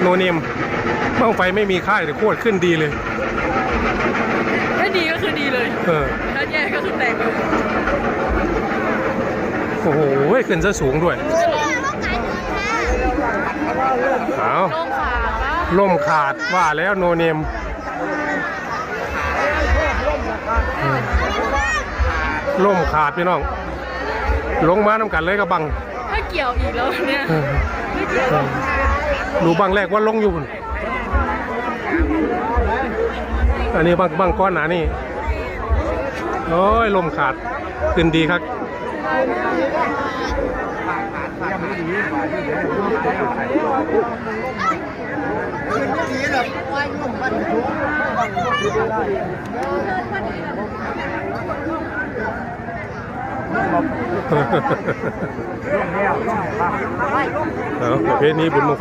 โนเนมบ้างไฟไม่มีค่ายแต่โคตรขึ้นดีเลยถ้าดีก็คือดีเลยถ้าแย่ก็คือแตกเลยโอ้โหขึ้นซะสูงด้วยเอาล่มขาดว่าแล้วโนเนมล่มขาดพี่น้องลงมาน้ำกันเลยกับบังถ้าเกี่ยวอีกแล้วเนี่ยดูบังแรกว่าลงอยู่อันนี้บังก้อนหนานี่โอ้ยลมขาดขึ้นดีครับประเภทนี้บุญบังไฟ